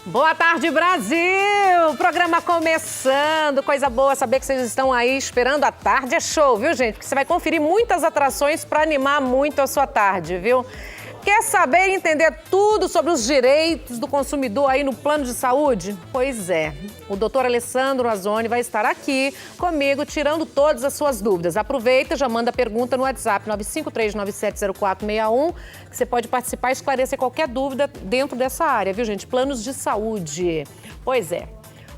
Boa tarde, Brasil! Programa começando, coisa boa saber que vocês estão aí esperando a tarde. É show, viu, gente? Porque você vai conferir muitas atrações para animar muito a sua tarde, viu? Quer saber e entender tudo sobre os direitos do consumidor aí no plano de saúde? Pois é, o doutor Alessandro Azzoni vai estar aqui comigo tirando todas as suas dúvidas. Aproveita, já manda pergunta no WhatsApp 953970461, que você pode participar e esclarecer qualquer dúvida dentro dessa área, viu, gente? Planos de saúde. Pois é.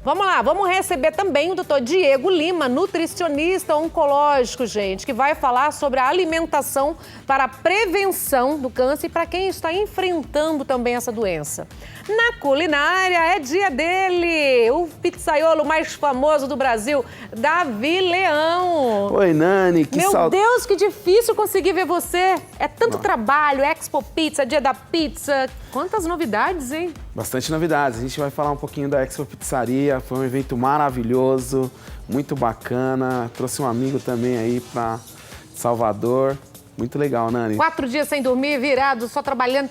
Vamos lá, vamos receber também o doutor Diego Lima, nutricionista oncológico, gente, que vai falar sobre a alimentação para a prevenção do câncer e para quem está enfrentando também essa doença. Na culinária é dia dele, o pizzaiolo mais famoso do Brasil, Davi Leão. Oi, Nani, que Meu Deus, que difícil conseguir ver você. É tanto trabalho, Expo Pizza, Dia da Pizza. Quantas novidades, hein? Bastante novidades. A gente vai falar um pouquinho da Expo Pizzaria. Foi um evento maravilhoso, muito bacana. Trouxe um amigo também aí para Salvador. Muito legal, Nani. 4 dias sem dormir, virado, só trabalhando.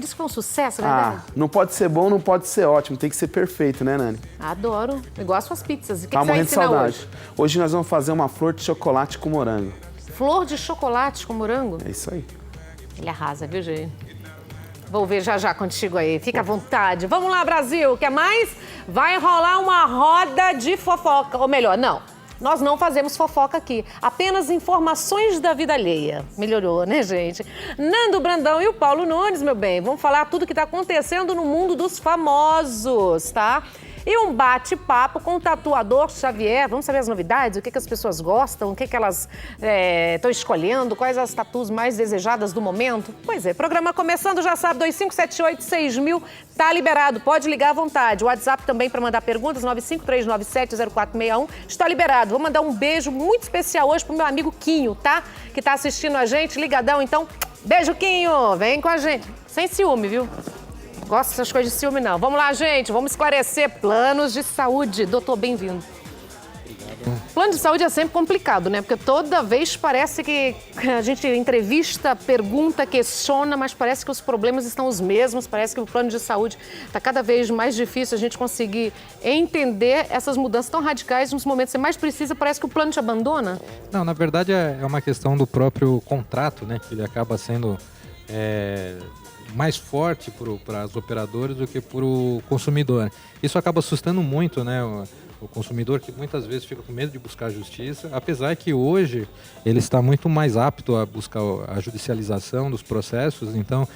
Isso foi um sucesso, verdade? Não pode ser bom, não pode ser ótimo. Tem que ser perfeito, né, Nani? Adoro. Igual as suas pizzas. O que Tá você vai morrendo de ensinar saudade. hoje? Hoje nós vamos fazer uma flor de chocolate com morango. Flor de chocolate com morango? É isso aí. Ele arrasa, viu, gente? Vou ver já contigo aí. Fica à vontade. Vamos lá, Brasil. Quer mais? Vai rolar uma roda de fofoca. Ou melhor, não. Nós não fazemos fofoca aqui. Apenas informações da vida alheia. Melhorou, né, gente? Nando Brandão e o Paulo Nunes, meu bem, vamos falar tudo que está acontecendo no mundo dos famosos, tá? E um bate-papo com o tatuador Xavier. Vamos saber as novidades, o que as pessoas gostam, o que elas estão escolhendo, quais as tatus mais desejadas do momento. Pois é, programa começando, já sabe, 2578-6000, tá liberado, pode ligar à vontade. O WhatsApp também para mandar perguntas, 953970461, está liberado. Vou mandar um beijo muito especial hoje pro meu amigo Quinho, tá? Que tá assistindo a gente, ligadão, então, beijo, Quinho, vem com a gente. Sem ciúme, viu? Gosto dessas coisas de ciúme, não. Vamos lá, gente. Vamos esclarecer planos de saúde. Doutor, bem-vindo. Plano de saúde é sempre complicado, né? Porque toda vez parece que a gente entrevista, pergunta, questiona, mas parece que os problemas estão os mesmos. Parece que o plano de saúde está cada vez mais difícil a gente conseguir entender essas mudanças tão radicais. Nos momentos que você mais precisa, parece que o plano te abandona. Não, na verdade é uma questão do próprio contrato, né? Que ele acaba sendo mais forte para as operadoras do que para o consumidor. Isso acaba assustando muito, né, o consumidor, que muitas vezes fica com medo de buscar a justiça, apesar que hoje ele está muito mais apto a buscar a judicialização dos processos, então,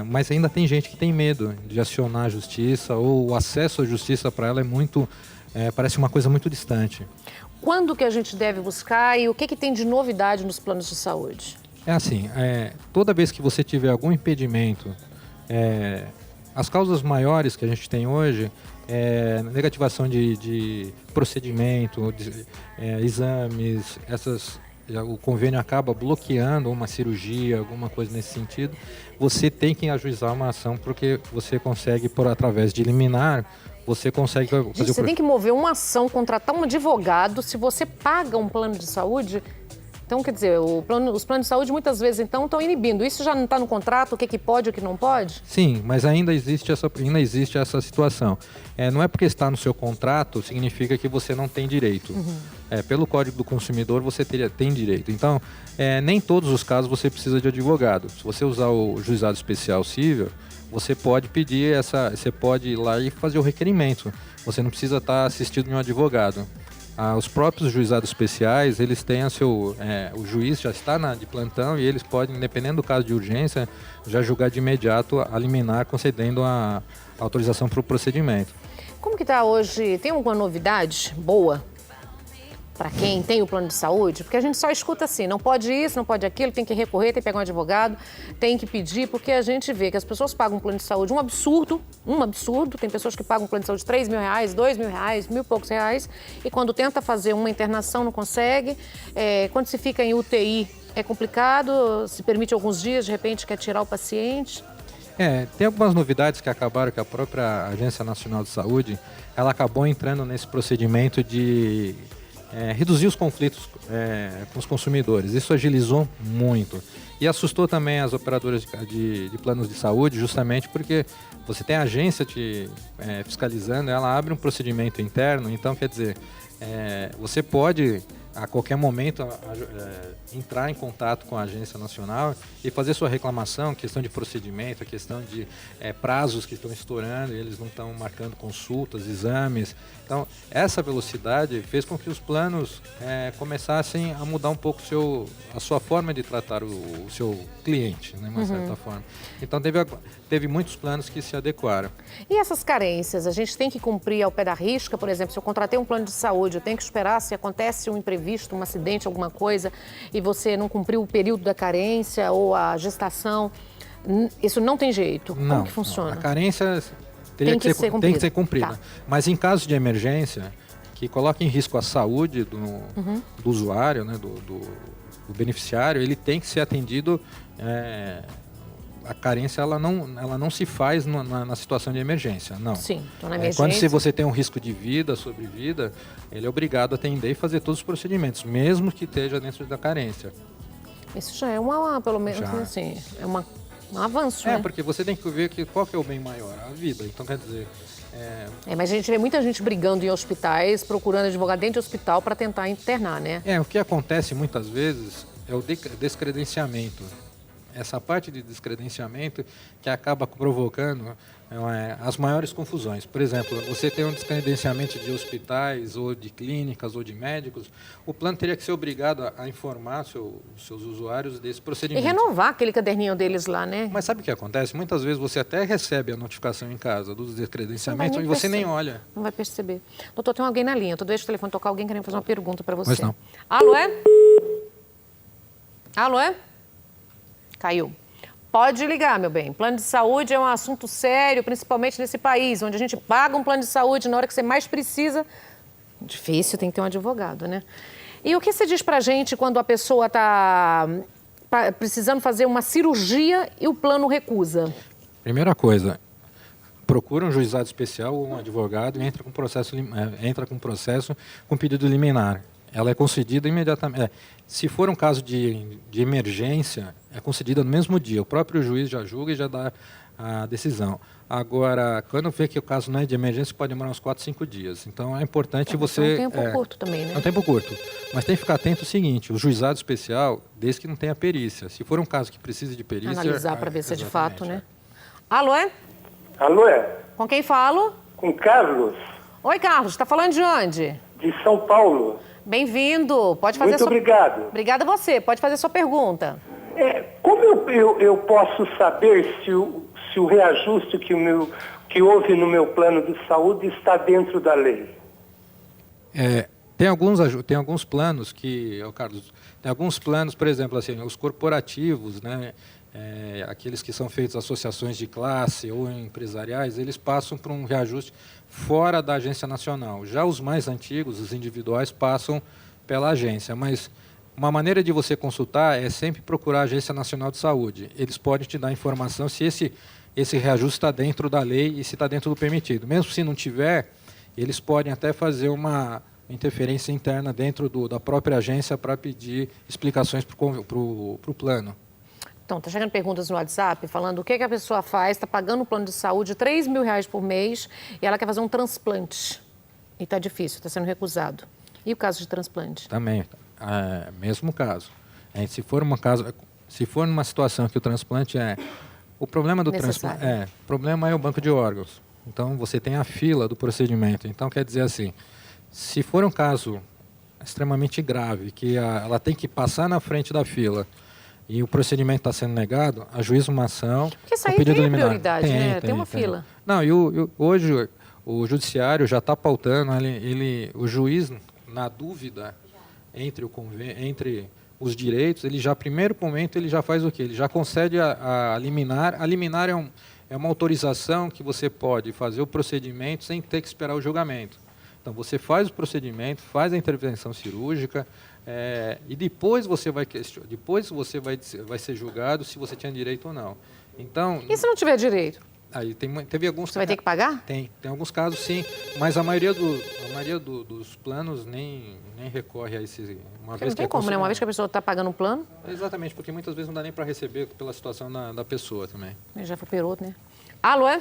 mas ainda tem gente que tem medo de acionar a justiça, ou o acesso à justiça para ela é muito, parece uma coisa muito distante. Quando que a gente deve buscar e o que tem de novidade nos planos de saúde? É assim, toda vez que você tiver algum impedimento, as causas maiores que a gente tem hoje negativação de procedimento, exames, o convênio acaba bloqueando uma cirurgia, alguma coisa nesse sentido, você tem que ajuizar uma ação porque você consegue, através de liminar, você consegue fazer Você tem que mover uma ação, contratar um advogado, se você paga um plano de saúde. Então, quer dizer, os planos de saúde muitas vezes então estão inibindo. Isso já não está no contrato, o que pode e o que não pode? Sim, mas ainda existe essa situação. Não é porque está no seu contrato, significa que você não tem direito. Uhum. Pelo Código do Consumidor você tem direito. Então, nem todos os casos você precisa de advogado. Se você usar o juizado especial cível, você pode pedir você pode ir lá e fazer o requerimento. Você não precisa estar assistido de um advogado. Os próprios juizados especiais, eles têm o juiz já está de plantão e eles podem, dependendo do caso de urgência, já julgar de imediato a liminar, concedendo a autorização para o procedimento. Como que está hoje? Tem alguma novidade boa para quem tem o plano de saúde? Porque a gente só escuta assim, não pode isso, não pode aquilo, tem que recorrer, tem que pegar um advogado, tem que pedir, porque a gente vê que as pessoas pagam um plano de saúde, um absurdo, tem pessoas que pagam um plano de saúde de R$3.000, R$2.000, R$1.000 e poucos, e quando tenta fazer uma internação não consegue, quando se fica em UTI é complicado, se permite alguns dias, de repente quer tirar o paciente. Tem algumas novidades que acabaram, que a própria Agência Nacional de Saúde, ela acabou entrando nesse procedimento de reduzir os conflitos com os consumidores. Isso agilizou muito. E assustou também as operadoras de planos de saúde, justamente porque você tem a agência te fiscalizando, ela abre um procedimento interno, então quer dizer, você pode a qualquer momento entrar em contato com a agência nacional e fazer sua reclamação, questão de procedimento, a questão de prazos que estão estourando, e eles não estão marcando consultas, exames. Então, essa velocidade fez com que os planos começassem a mudar um pouco a sua forma de tratar o seu cliente, né, de uma certa forma. Então, teve muitos planos que se adequaram. E essas carências, a gente tem que cumprir ao pé da risca? Por exemplo, se eu contratei um plano de saúde, eu tenho que esperar se acontece um imprevisto, um acidente, alguma coisa, e você não cumpriu o período da carência ou a gestação, isso não tem jeito? Como que funciona? A carência tem que ser cumprida. Tá. Mas em caso de emergência, que coloca em risco a saúde do usuário, né, do beneficiário, ele tem que ser atendido. A carência ela não se faz na situação de emergência, não. Sim, então na emergência... Quando se você tem um risco de vida, sobrevida, ele é obrigado a atender e fazer todos os procedimentos, mesmo que esteja dentro da carência. Isso já é pelo menos assim, um avanço, né? Porque você tem que ver qual que é o bem maior, a vida. Então, quer dizer... mas a gente vê muita gente brigando em hospitais, procurando advogado dentro do hospital para tentar internar, né? O que acontece muitas vezes é o descredenciamento. Essa parte de descredenciamento que acaba provocando as maiores confusões. Por exemplo, você tem um descredenciamento de hospitais, ou de clínicas, ou de médicos, o plano teria que ser obrigado a informar os seus usuários desse procedimento. E renovar aquele caderninho deles lá, né? Mas sabe o que acontece? Muitas vezes você até recebe a notificação em casa dos descredenciamentos e você nem olha. Não vai perceber. Doutor, tem alguém na linha. Deixa o telefone tocar, alguém querendo fazer uma pergunta para você. Pois não. Alô, Alô, Caiu. Pode ligar, meu bem. Plano de saúde é um assunto sério, principalmente nesse país, onde a gente paga um plano de saúde na hora que você mais precisa. Difícil, tem que ter um advogado, né? E o que você diz pra gente quando a pessoa está precisando fazer uma cirurgia e o plano recusa? Primeira coisa, procura um juizado especial ou um advogado e entra com processo com pedido liminar. Ela é concedida imediatamente. Se for um caso de emergência, é concedida no mesmo dia. O próprio juiz já julga e já dá a decisão. Agora, quando vê que o caso não é de emergência, pode demorar uns 4, 5 dias. Então, é importante você... É um tempo curto também, né? É um tempo curto. Mas tem que ficar atento ao seguinte, o juizado especial, desde que não tenha perícia. Se for um caso que precise de perícia... Analisar para ver se é de fato, né? Alô, Alô, Com quem falo? Com Carlos, Oi, Carlos. Está falando de onde? de São Paulo. Bem-vindo. Pode fazer Muito obrigado. Obrigada a você. Pode fazer sua pergunta. Como eu posso saber se o reajuste que houve no meu plano de saúde está dentro da lei? Tem alguns planos Carlos, tem alguns planos, por exemplo, assim, os corporativos, né, aqueles que são feitos associações de classe ou empresariais, eles passam por um reajuste fora da agência nacional. Já os mais antigos, os individuais, passam pela agência, mas uma maneira de você consultar é sempre procurar a Agência Nacional de Saúde. Eles podem te dar informação se esse reajuste está dentro da lei e se está dentro do permitido. Mesmo se não tiver, eles podem até fazer uma interferência interna dentro da própria agência para pedir explicações para o plano. Então, está chegando perguntas no WhatsApp falando o que a pessoa faz, está pagando um plano de saúde de R$3.000 por mês e ela quer fazer um transplante. E está difícil, está sendo recusado. E o caso de transplante? Também, mesmo caso. Se for numa situação que o transplante o problema do transplante o problema é o banco de órgãos. Então, você tem a fila do procedimento. Então, quer dizer assim, se for um caso extremamente grave, que ela tem que passar na frente da fila e o procedimento está sendo negado, ajuiza uma ação. Porque isso aí tem prioridade, né? Tem uma fila. Não, hoje o judiciário já está pautando, o juiz, na dúvida entre os direitos, ele já, primeiro momento, ele já faz o quê? Ele já concede a liminar. A liminar é uma autorização que você pode fazer o procedimento sem ter que esperar o julgamento. Então, você faz o procedimento, faz a intervenção cirúrgica, e depois você vai ser julgado se você tinha direito ou não. Então, E se não tiver direito? aí teve alguns... Você vai ter que pagar? Tem alguns casos sim, mas a maioria dos planos nem recorre a esse... Porque não tem como, né? Uma vez que a pessoa está pagando um plano, Exatamente, porque muitas vezes não dá nem para receber pela situação da pessoa também. já foi peroto, né? Alô, é?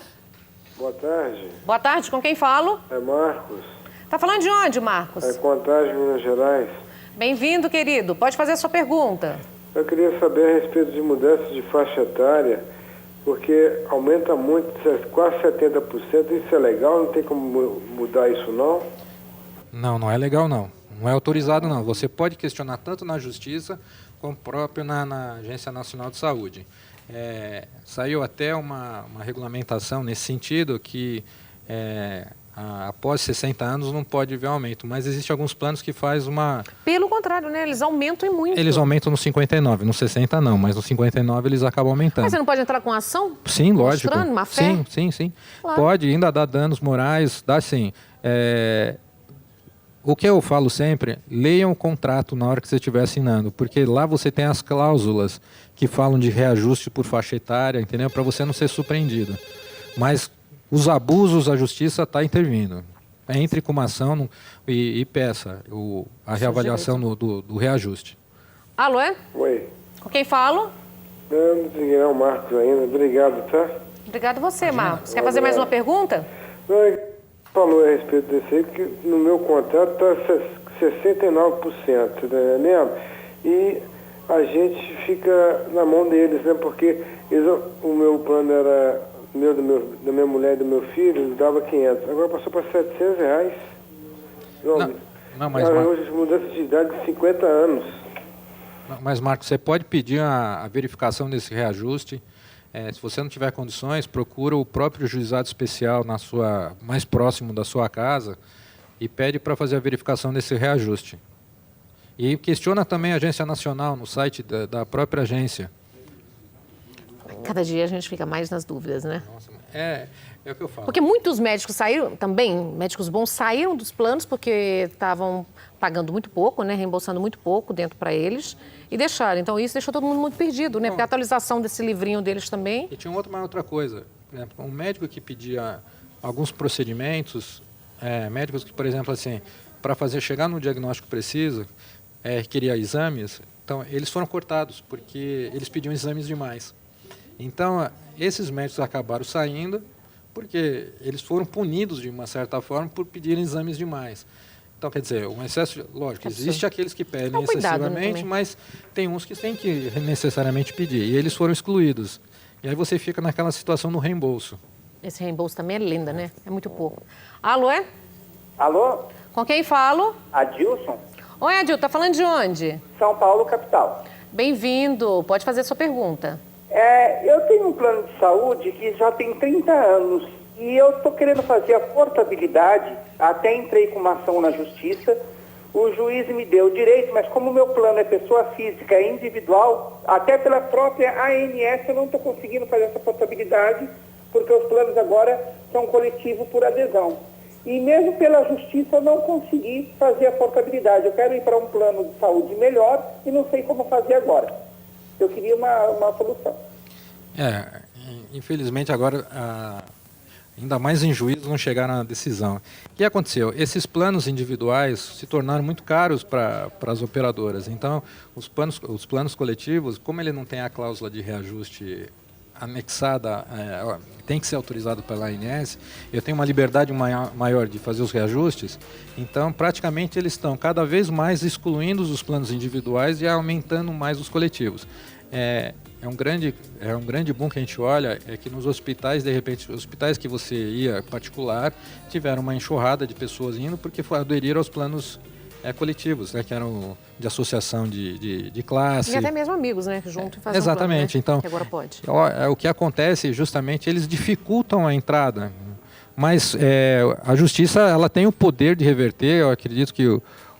Boa tarde, Boa tarde, com quem falo? é Marcos, Tá falando de onde, Marcos? é Contagem, Minas Gerais. Bem-vindo, querido. Pode fazer a sua pergunta. Eu queria saber a respeito de mudança de faixa etária, porque aumenta muito, quase 70%, isso é legal, não tem como mudar isso não? Não é legal não. Não é autorizado não. Você pode questionar tanto na Justiça como próprio na Agência Nacional de Saúde. Saiu até uma regulamentação nesse sentido que após 60 anos não pode haver aumento, mas existem alguns planos que faz uma... Pelo contrário, né? Eles aumentam e muito. Eles aumentam no 59, no 60 não, mas no 59 eles acabam aumentando. Mas você não pode entrar com ação? Sim, lógico. Mostrando má fé? Sim. Claro. Pode, ainda dá danos morais, dá sim. O que eu falo sempre, leiam o contrato na hora que você estiver assinando, porque lá você tem as cláusulas que falam de reajuste por faixa etária, entendeu? Para você não ser surpreendido. Mas os abusos, a Justiça está intervindo. Entre com uma ação e peça a reavaliação do reajuste. Alô, é? Oi, Com quem falo? não desliguei o Marcos ainda, obrigado, tá? Obrigado você, Marcos. Quer fazer mais uma pergunta? Não, falou a respeito desse aí, que no meu contrato está 69%, né, lembra? E a gente fica na mão deles, né? Porque o meu plano era da minha mulher e do meu filho, dava 500. Agora passou para R$700. Não, mas hoje mudança de idade de 50 anos. Mas, Marcos, você pode pedir a verificação desse reajuste. Se você não tiver condições, procura o próprio juizado especial mais próximo da sua casa e pede para fazer a verificação desse reajuste. E questiona também a Agência Nacional no site da própria agência. Cada dia a gente fica mais nas dúvidas, né? Nossa, é o que eu falo. Porque muitos médicos saíram, também, médicos bons saíram dos planos porque estavam pagando muito pouco, né? Reembolsando muito pouco dentro para eles e deixaram. Então isso deixou todo mundo muito perdido, né? Porque a atualização desse livrinho deles também... E tinha outra coisa. Por exemplo, um médico que pedia alguns procedimentos, médicos que, por exemplo, assim, para chegar no diagnóstico preciso, queria exames, então eles foram cortados porque eles pediam exames demais. Então, esses médicos acabaram saindo porque eles foram punidos, de uma certa forma, por pedirem exames demais. Então, quer dizer, um excesso... Lógico, existe aqueles que pedem excessivamente, mas tem uns que têm que necessariamente pedir. E eles foram excluídos. E aí você fica naquela situação do reembolso. Esse reembolso também é lenda, né? É muito pouco. Alô, é? Alô? Com quem falo? Adilson? Oi, Adil, tá falando de onde? São Paulo, capital. Bem-vindo. Pode fazer a sua pergunta. Eu tenho um plano de saúde que já tem 30 anos e eu estou querendo fazer a portabilidade, até entrei com uma ação na justiça, o juiz me deu o direito, mas como o meu plano é pessoa física, é individual, até pela própria ANS eu não estou conseguindo fazer essa portabilidade, porque os planos agora são coletivos por adesão. E mesmo pela justiça eu não consegui fazer a portabilidade. Eu quero ir para um plano de saúde melhor e não sei como fazer agora. Eu queria uma solução. Infelizmente agora, ainda mais em juízo, não chegaram à decisão. O que aconteceu? Esses planos individuais se tornaram muito caros para as operadoras. Então, os planos coletivos, como ele não tem a cláusula de reajuste anexada, tem que ser autorizado pela ANS, eu tenho uma liberdade maior de fazer os reajustes, então praticamente eles estão cada vez mais excluindo os planos individuais e aumentando mais os coletivos. É um grande boom que a gente olha, é que nos hospitais, de repente, hospitais que você ia particular, tiveram uma enxurrada de pessoas indo porque aderiram aos planos coletivos, né, que eram de associação de classe. E até mesmo amigos, né, junto e fazem exatamente, um plano, né, então, que agora pode. O que acontece, justamente, eles dificultam a entrada, mas a justiça ela tem o poder de reverter. Eu acredito que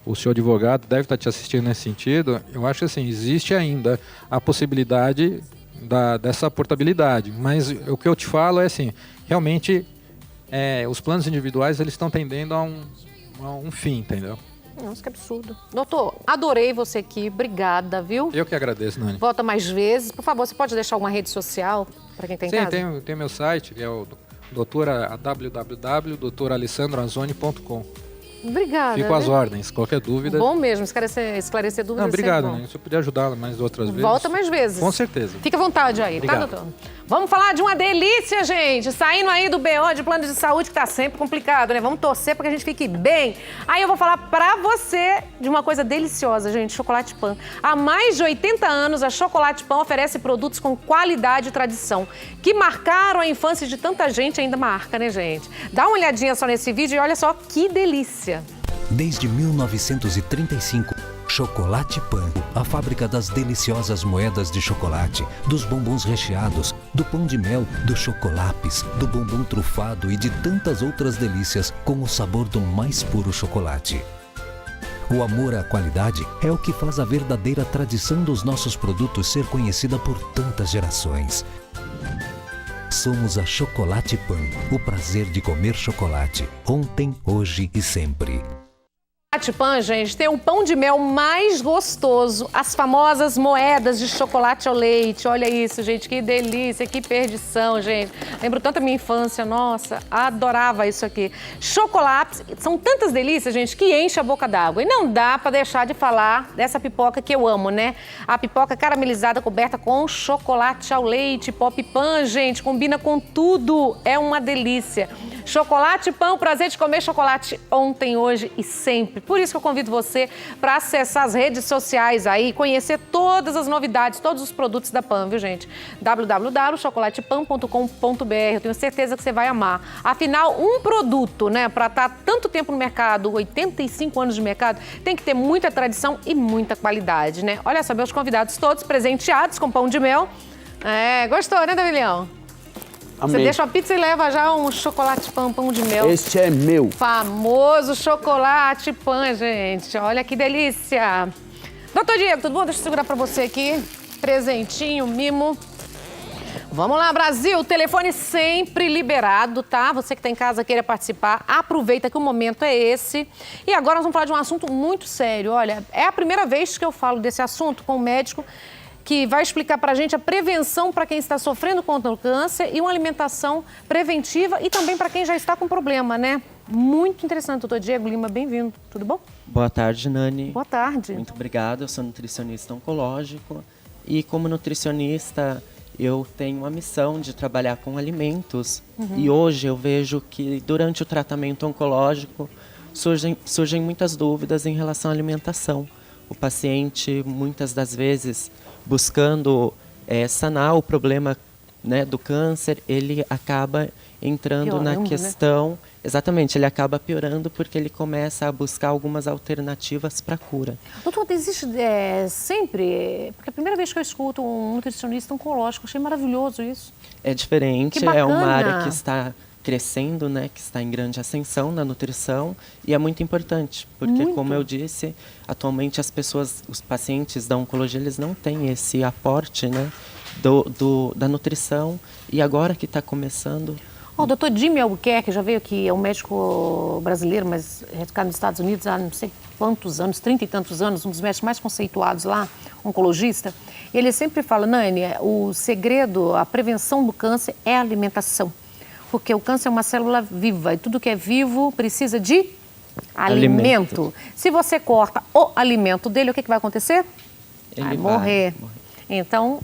o seu advogado deve estar te assistindo nesse sentido. Eu acho que assim, existe ainda a possibilidade dessa portabilidade, mas o que eu te falo é assim, realmente os planos individuais eles estão tendendo a um fim, entendeu? Nossa, que absurdo. Doutor, adorei você aqui. Obrigada, viu? Eu que agradeço, Nani. Volta mais vezes. Por favor, você pode deixar alguma rede social para quem tem Sim, casa? tem meu site, que é o www.alessandroanzoni.com. Obrigada. Fico às ordens, qualquer dúvida. Bom mesmo, esclarecer dúvidas. Não, obrigado, sempre bom. né? Se eu puder ajudá-la mais outras vezes. Volta mais vezes. Com certeza. Fica à vontade aí, Obrigado. tá, doutor? Vamos falar de uma delícia, gente. Saindo aí do BO de plano de saúde, que tá sempre complicado, né? Vamos torcer para que a gente fique bem. Aí eu vou falar pra você de uma coisa deliciosa, gente, Chocolate Pan. Há mais de 80 anos, a Chocolate Pan oferece produtos com qualidade e tradição, que marcaram a infância de tanta gente, ainda marca, né, gente? Dá uma olhadinha só nesse vídeo e olha só que delícia. Desde 1935, Chocolate Pan, a fábrica das deliciosas moedas de chocolate, dos bombons recheados, do pão de mel, do chocolapes, do bombom trufado e de tantas outras delícias com o sabor do mais puro chocolate. O amor à qualidade é o que faz a verdadeira tradição dos nossos produtos ser conhecida por tantas gerações. Somos a Chocolate Pan, o prazer de comer chocolate, ontem, hoje e sempre. Chocolate Pan, gente, tem o pão de mel mais gostoso, as famosas moedas de chocolate ao leite. Olha isso, gente, que delícia, que perdição, gente. Lembro tanto da minha infância, nossa, adorava isso aqui. Chocolates, são tantas delícias, gente, que enche a boca d'água. E não dá pra deixar de falar dessa pipoca que eu amo, né? A pipoca caramelizada coberta com chocolate ao leite, Pop Pan, gente, combina com tudo, é uma delícia. Chocolate Pan, o prazer de comer chocolate ontem, hoje e sempre. Por isso que eu convido você para acessar as redes sociais aí, conhecer todas as novidades, todos os produtos da Pan, viu, gente? www.chocolatepan.com.br. Eu tenho certeza que você vai amar. Afinal, um produto, né, para estar tanto tempo no mercado, 85 anos de mercado, tem que ter muita tradição e muita qualidade, né? Olha só, meus convidados todos presenteados com pão de mel. É, gostou, né, Davilhão? Amei. Você deixa uma pizza e leva já um chocolate pão de mel. Este é meu. Famoso chocolate Pan, gente. Olha que delícia. Doutor Diego, tudo bom? Deixa eu segurar pra você aqui. Presentinho, mimo. Vamos lá, Brasil. Telefone sempre liberado, tá? Você que tá em casa queira participar, aproveita que o momento é esse. E agora nós vamos falar de um assunto muito sério. Olha, é a primeira vez que eu falo desse assunto com um médico que vai explicar para a gente a prevenção para quem está sofrendo contra o câncer e uma alimentação preventiva e também para quem já está com problema, né? Muito interessante, doutor Diego Lima, bem-vindo. Tudo bom? Boa tarde, Nani. Boa tarde. Muito obrigado, eu sou nutricionista oncológico e como nutricionista eu tenho a missão de trabalhar com alimentos e hoje eu vejo que durante o tratamento oncológico surgem muitas dúvidas em relação à alimentação. O paciente, muitas das vezes, buscando sanar o problema, né, do câncer, ele acaba entrando Piorando, na questão... Né? Exatamente, ele acaba piorando porque ele começa a buscar algumas alternativas para a cura. Doutor, existe sempre... Porque é a primeira vez que eu escuto um nutricionista oncológico, achei maravilhoso isso. É diferente, Que bacana. é uma área que está crescendo, né, que está em grande ascensão na nutrição e é muito importante, porque como eu disse, atualmente os pacientes da oncologia, eles não têm esse aporte, né, da nutrição e agora que está começando... O doutor Jimmy Albuquerque já veio aqui, é um médico brasileiro, mas radicado nos Estados Unidos há não sei quantos anos, 30 e tantos anos, um dos médicos mais conceituados lá, oncologista. E ele sempre fala, Nani, o segredo, a prevenção do câncer é a alimentação. Porque o câncer é uma célula viva e tudo que é vivo precisa de alimento. Se você corta o alimento dele, o que vai acontecer? Vai morrer. Então,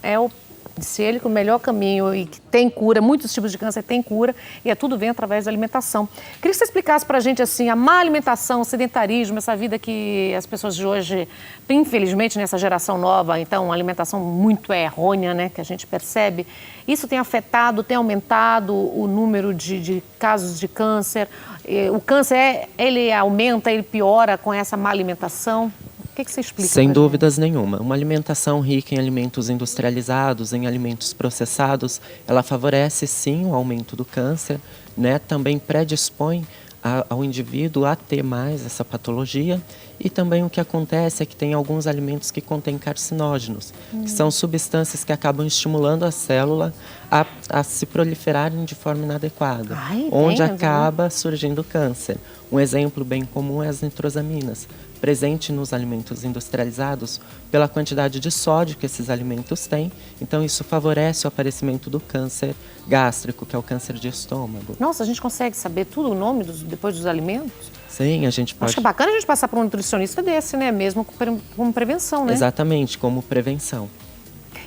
disse ele que o melhor caminho e que tem cura, muitos tipos de câncer tem cura e tudo vem através da alimentação. Queria que você explicasse pra gente assim, a má alimentação, o sedentarismo, essa vida que as pessoas de hoje, infelizmente nessa geração nova, então uma alimentação muito errônea, né, que a gente percebe, isso tem afetado, tem aumentado o número de casos de câncer, o câncer ele aumenta, ele piora com essa má alimentação? O que você explica? Sem dúvidas nenhuma. Uma alimentação rica em alimentos industrializados, em alimentos processados, ela favorece sim o aumento do câncer, né? Também predispõe ao indivíduo a ter mais essa patologia E também o que acontece é que tem alguns alimentos que contêm carcinógenos, que são substâncias que acabam estimulando a célula a se proliferarem de forma inadequada, onde acaba surgindo câncer. Um exemplo bem comum é as nitrosaminas, presente nos alimentos industrializados pela quantidade de sódio que esses alimentos têm. Então isso favorece o aparecimento do câncer gástrico, que é o câncer de estômago. Nossa, a gente consegue saber tudo o nome depois dos alimentos? Sim, a gente pode... Acho que é bacana a gente passar por um nutricionista desse, né? Mesmo como prevenção, né? Exatamente, como prevenção.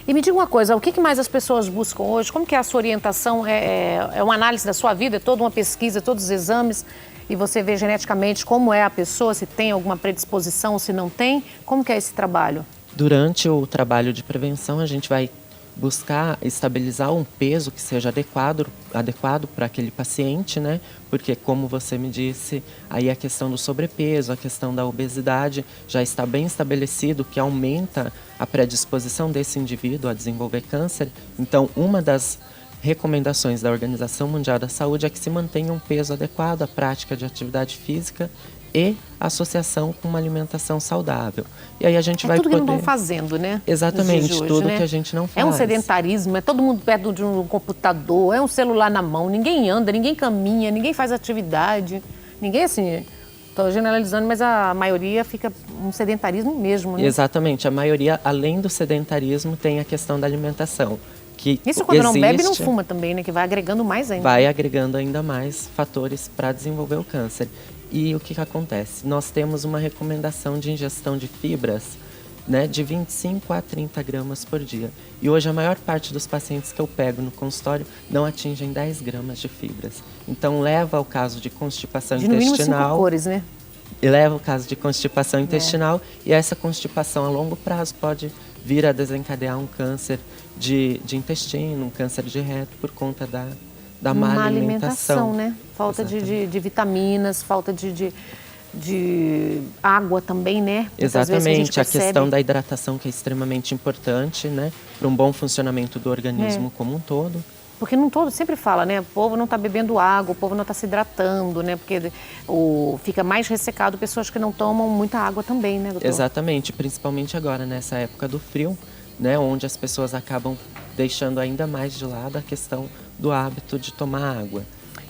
E me diga uma coisa, o que mais as pessoas buscam hoje? Como que é a sua orientação? É uma análise da sua vida, é toda uma pesquisa, todos os exames, e você vê geneticamente como é a pessoa, se tem alguma predisposição ou se não tem? Como que é esse trabalho? Durante o trabalho de prevenção, a gente vai buscar estabilizar um peso que seja adequado para aquele paciente, né? Porque, como você me disse, aí a questão do sobrepeso, a questão da obesidade já está bem estabelecido, que aumenta a predisposição desse indivíduo a desenvolver câncer. Então, uma das recomendações da Organização Mundial da Saúde é que se mantenha um peso adequado à prática de atividade física e associação com uma alimentação saudável. E aí a gente vai tudo poder... que não estão fazendo, né? Exatamente, hoje, tudo né? que a gente não faz. É um sedentarismo, é todo mundo perto de um computador, é um celular na mão, ninguém anda, ninguém caminha, ninguém faz atividade, ninguém assim... Estou generalizando, mas a maioria fica um sedentarismo mesmo, né? Exatamente, a maioria, além do sedentarismo, tem a questão da alimentação. Que isso quando não bebe, não fuma também, né? Que vai agregando mais ainda. Vai agregando ainda mais fatores para desenvolver o câncer. E o que acontece? Nós temos uma recomendação de ingestão de fibras, né, de 25 a 30 gramas por dia. E hoje a maior parte dos pacientes que eu pego no consultório não atingem 10 gramas de fibras. Então leva ao caso de constipação intestinal. De no mínimo 5 cores, né? E leva ao caso de constipação intestinal. E essa constipação a longo prazo pode vir a desencadear um câncer de intestino, um câncer de reto por conta da má alimentação, né? Falta de vitaminas, falta de água também, né? Exatamente, a questão da hidratação que é extremamente importante, né? Para um bom funcionamento do organismo como um todo. Porque num todo sempre fala, né? O povo não está bebendo água, o povo não está se hidratando, né? Porque fica mais ressecado pessoas que não tomam muita água também, né, doutor? Exatamente, principalmente agora, nessa época do frio, né? Onde as pessoas acabam deixando ainda mais de lado a questão do hábito de tomar água.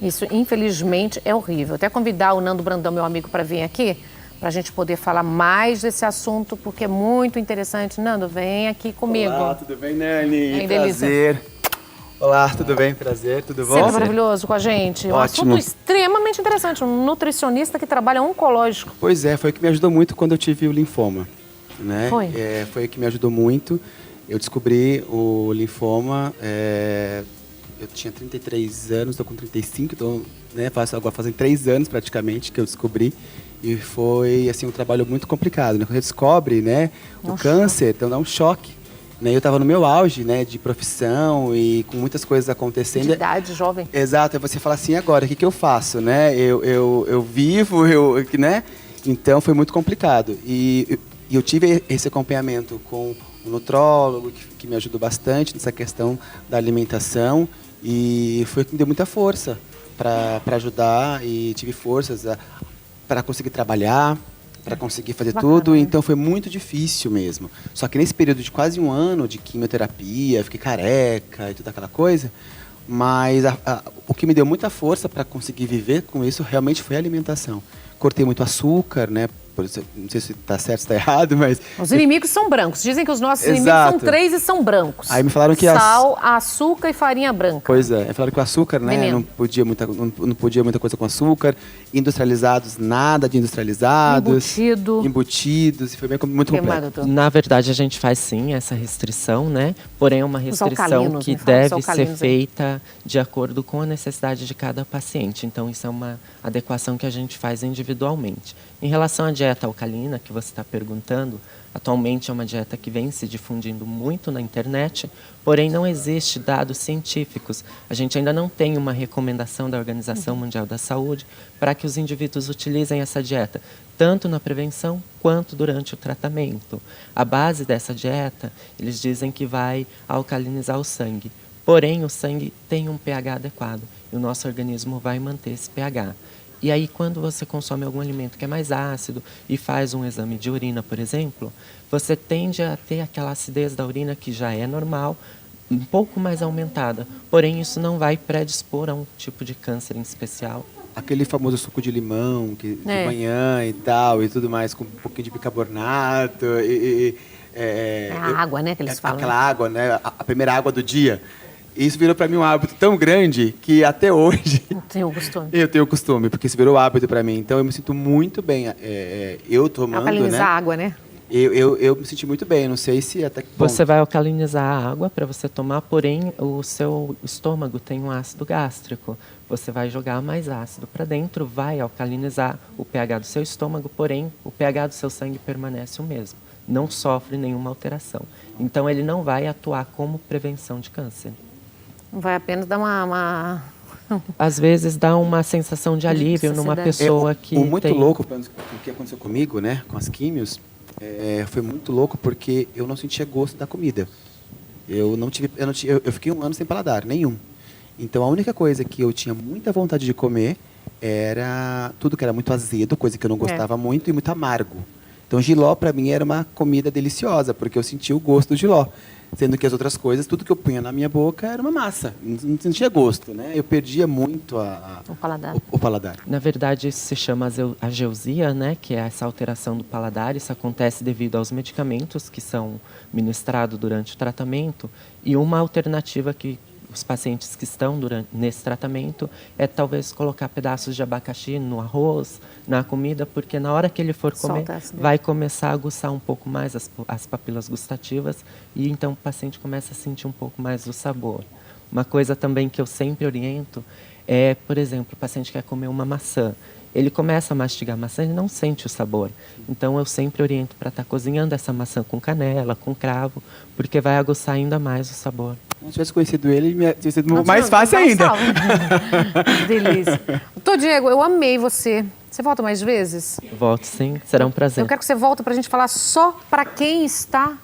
Isso, infelizmente, é horrível. Até convidar o Nando Brandão, meu amigo, para vir aqui, para a gente poder falar mais desse assunto, porque é muito interessante. Nando, vem aqui comigo. Olá, tudo bem, Nani? Prazer. Olá, tudo bem? Prazer, tudo bom? Sempre maravilhoso com a gente. Ótimo. Um assunto extremamente interessante, um nutricionista que trabalha oncológico. Pois é, foi o que me ajudou muito quando eu tive o linfoma, né? Foi? Foi o que me ajudou muito. Eu descobri o linfoma, eu tinha 33 anos, estou com 35, então, né, agora fazem 3 anos praticamente que eu descobri. E foi assim, um trabalho muito complicado, né? Quando você descobre, né, o câncer, então dá um choque. Né? Eu estava no meu auge, né, de profissão e com muitas coisas acontecendo. De idade, jovem. Exato, aí você fala assim, agora, o que eu faço, né? Eu vivo, né? Então foi muito complicado. E eu tive esse acompanhamento com um nutrólogo que me ajudou bastante nessa questão da alimentação e foi o que me deu muita força para ajudar e tive forças para conseguir trabalhar, para conseguir fazer tudo, então foi muito difícil mesmo. Só que nesse período de quase 1 ano de quimioterapia, fiquei careca e toda aquela coisa, mas o que me deu muita força para conseguir viver com isso realmente foi a alimentação. Cortei muito açúcar, né? Por isso, não sei se está certo ou está errado, mas... Os inimigos são brancos. Dizem que os nossos inimigos são 3 e são brancos. Aí me falaram que... Sal, açúcar e farinha branca. Pois é, falaram que o açúcar, né, não podia muita coisa com açúcar. Industrializados, nada de industrializados. Embutidos, e foi muito completo. Na verdade, a gente faz sim essa restrição, né? Porém, é uma restrição que deve ser feita de acordo com a necessidade de cada paciente. Então, isso é uma adequação que a gente faz individualmente. Em relação à dieta alcalina, que você está perguntando, atualmente é uma dieta que vem se difundindo muito na internet, porém não existe dados científicos. A gente ainda não tem uma recomendação da Organização Mundial da Saúde para que os indivíduos utilizem essa dieta, tanto na prevenção quanto durante o tratamento. A base dessa dieta, eles dizem que vai alcalinizar o sangue. Porém, o sangue tem um pH adequado e o nosso organismo vai manter esse pH. E aí, quando você consome algum alimento que é mais ácido e faz um exame de urina, por exemplo, você tende a ter aquela acidez da urina que já é normal, um pouco mais aumentada. Porém, isso não vai predispor a um tipo de câncer em especial. Aquele famoso suco de limão de manhã e tal, e tudo mais, com um pouquinho de bicarbonato. A água, né, que eles falam. Aquela água, né? A primeira água do dia. Isso virou para mim um hábito tão grande que até hoje Tenho o costume. eu tenho o costume, porque isso virou hábito para mim. Então eu me sinto muito bem. Eu tomando, Alcalinizar né? a água, né? Eu me senti muito bem. Não sei se até que ponto. Você vai alcalinizar a água para você tomar, porém o seu estômago tem um ácido gástrico. Você vai jogar mais ácido para dentro, vai alcalinizar o pH do seu estômago, porém o pH do seu sangue permanece o mesmo. Não sofre nenhuma alteração. Então ele não vai atuar como prevenção de câncer. Vai apenas dar uma... Às vezes dá uma sensação de alívio numa pessoa que o muito tem... louco, o que aconteceu comigo, né, com as químios, foi muito louco porque eu não sentia gosto da comida. Eu fiquei 1 ano sem paladar, nenhum. Então a única coisa que eu tinha muita vontade de comer era tudo que era muito azedo, coisa que eu não gostava muito, e muito amargo. Então jiló para mim era uma comida deliciosa, porque eu sentia o gosto do jiló. Sendo que as outras coisas, tudo que eu punha na minha boca era uma massa. Não sentia gosto, né? Eu perdia muito o paladar. Na verdade, isso se chama ageusia, né? Que é essa alteração do paladar. Isso acontece devido aos medicamentos que são ministrados durante o tratamento. E uma alternativa que os pacientes que estão nesse tratamento é talvez colocar pedaços de abacaxi no arroz, na comida, porque na hora que ele for comer, vai começar a aguçar um pouco mais as papilas gustativas e então o paciente começa a sentir um pouco mais do sabor. Uma coisa também que eu sempre oriento é, por exemplo, o paciente quer comer uma maçã. Ele começa a mastigar a maçã e não sente o sabor. Então, eu sempre oriento para estar cozinhando essa maçã com canela, com cravo, porque vai aguçar ainda mais o sabor. Se eu tivesse conhecido ele, teria sido mais fácil ainda. Delícia. Doutor Diego, eu amei você. Você volta mais vezes? Volto sim, será um prazer. Eu quero que você volte para a gente falar só para quem está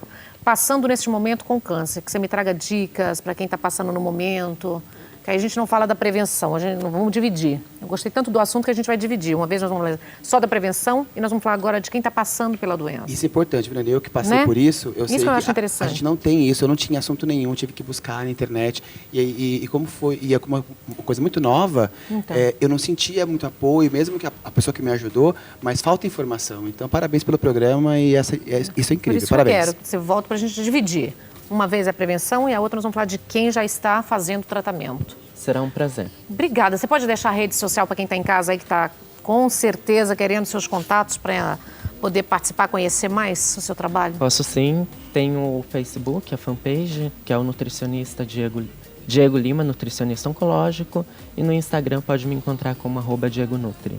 passando nesse momento com câncer. Que você me traga dicas para quem está passando no momento. Que aí a gente não fala da prevenção, não vamos dividir. Eu gostei tanto do assunto que a gente vai dividir. Uma vez nós vamos falar só da prevenção e nós vamos falar agora de quem está passando pela doença. Isso é importante, Brenda. Eu que passei por isso, eu sei que eu acho que interessante. A gente não tem isso, eu não tinha assunto nenhum, tive que buscar na internet. E como foi, e é uma coisa muito nova, então. Eu não sentia muito apoio, mesmo que a pessoa que me ajudou, mas falta informação. Então, parabéns pelo programa e isso é incrível. Por isso parabéns. eu quero que você volte para a gente dividir. Uma vez é a prevenção e a outra nós vamos falar de quem já está fazendo tratamento. Será um prazer. Obrigada. Você pode deixar a rede social para quem está em casa aí, que está com certeza querendo seus contatos para poder participar, conhecer mais o seu trabalho? Posso sim. Tenho o Facebook, a fanpage, que é o nutricionista Diego Lima, nutricionista oncológico. E no Instagram pode me encontrar como @DiegoNutri.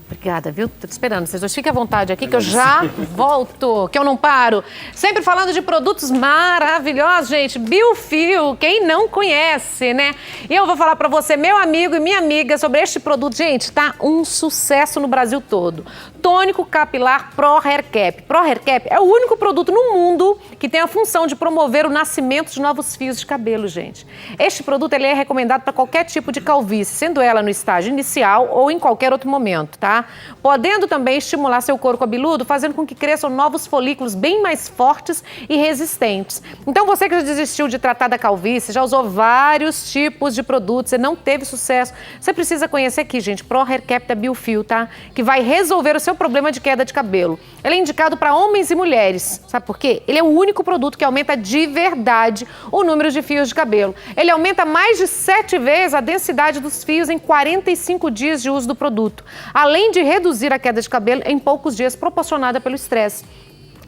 Obrigada, viu? Tô te esperando. Vocês dois fiquem à vontade aqui que eu já volto, que eu não paro. Sempre falando de produtos maravilhosos, gente. Biofil, quem não conhece, né? E eu vou falar pra você, meu amigo e minha amiga, sobre este produto. Gente, tá um sucesso no Brasil todo. Tônico capilar Pro Hair Cap. Pro Hair Cap é o único produto no mundo que tem a função de promover o nascimento de novos fios de cabelo, gente. Este produto ele é recomendado para qualquer tipo de calvície, sendo ela no estágio inicial ou em qualquer outro momento, tá? Podendo também estimular seu couro cabeludo, fazendo com que cresçam novos folículos bem mais fortes e resistentes. Então, você que já desistiu de tratar da calvície, já usou vários tipos de produtos e não teve sucesso, você precisa conhecer aqui, gente, Pro Hair Cap da Biofil, tá? Que vai resolver o seu problema de queda de cabelo. Ele é indicado para homens e mulheres. Sabe por quê? Ele é o único produto que aumenta de verdade o número de fios de cabelo. Ele aumenta mais de 7 vezes a densidade dos fios em 45 dias de uso do produto. Além de reduzir a queda de cabelo em poucos dias, proporcionada pelo estresse.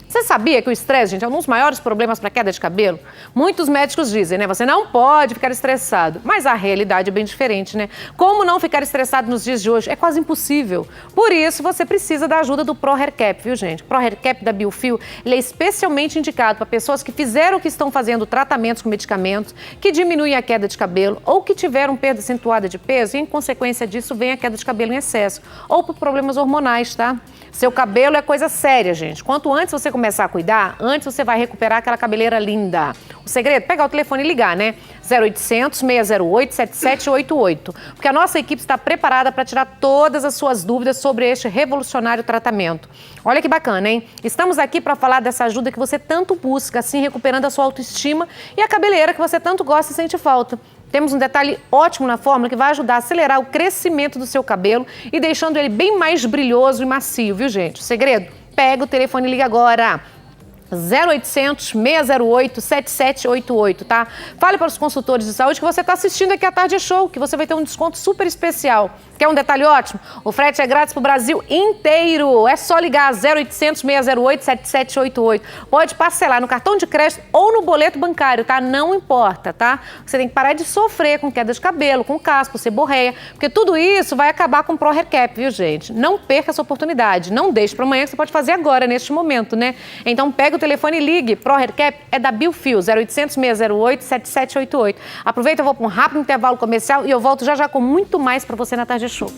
Você sabia que o estresse, gente, é um dos maiores problemas para queda de cabelo? Muitos médicos dizem, né? Você não pode ficar estressado. Mas a realidade é bem diferente, né? Como não ficar estressado nos dias de hoje? É quase impossível. Por isso, você precisa da ajuda do Pro Hair Cap, viu, gente? O Pro Hair Cap da Biofil, ele é especialmente indicado para pessoas que fizeram ou que estão fazendo tratamentos com medicamentos, que diminuem a queda de cabelo, ou que tiveram perda acentuada de peso e, em consequência disso, vem a queda de cabelo em excesso. Ou por problemas hormonais, tá? Seu cabelo é coisa séria, gente. Quanto antes você começar a cuidar, antes você vai recuperar aquela cabeleira linda. O segredo, pegar o telefone e ligar, né? 0800 608 7788. Porque a nossa equipe está preparada para tirar todas as suas dúvidas sobre este revolucionário tratamento. Olha que bacana, hein? Estamos aqui para falar dessa ajuda que você tanto busca, assim, recuperando a sua autoestima e a cabeleira que você tanto gosta e sente falta. Temos um detalhe ótimo na fórmula que vai ajudar a acelerar o crescimento do seu cabelo e deixando ele bem mais brilhoso e macio, viu, gente? O segredo? Pega o telefone e liga agora. 0800 608 7788, tá? Fale para os consultores de saúde que você está assistindo aqui a Tarde Show, que você vai ter um desconto super especial. Quer um detalhe ótimo? O frete é grátis para o Brasil inteiro. É só ligar 0800 608 7788. Pode parcelar no cartão de crédito ou no boleto bancário, tá? Não importa, tá? Você tem que parar de sofrer com queda de cabelo, com caspa, seborreia, porque tudo isso vai acabar com o Pro Hair Cap, viu, gente? Não perca essa oportunidade. Não deixe para amanhã, que você pode fazer agora, neste momento, né? Então pega o telefone e ligue. Pro Hair Cap é da Biofio, 0800 608 7788. Aproveita, eu vou para um rápido intervalo comercial e eu volto já com muito mais para você na Tarde Show.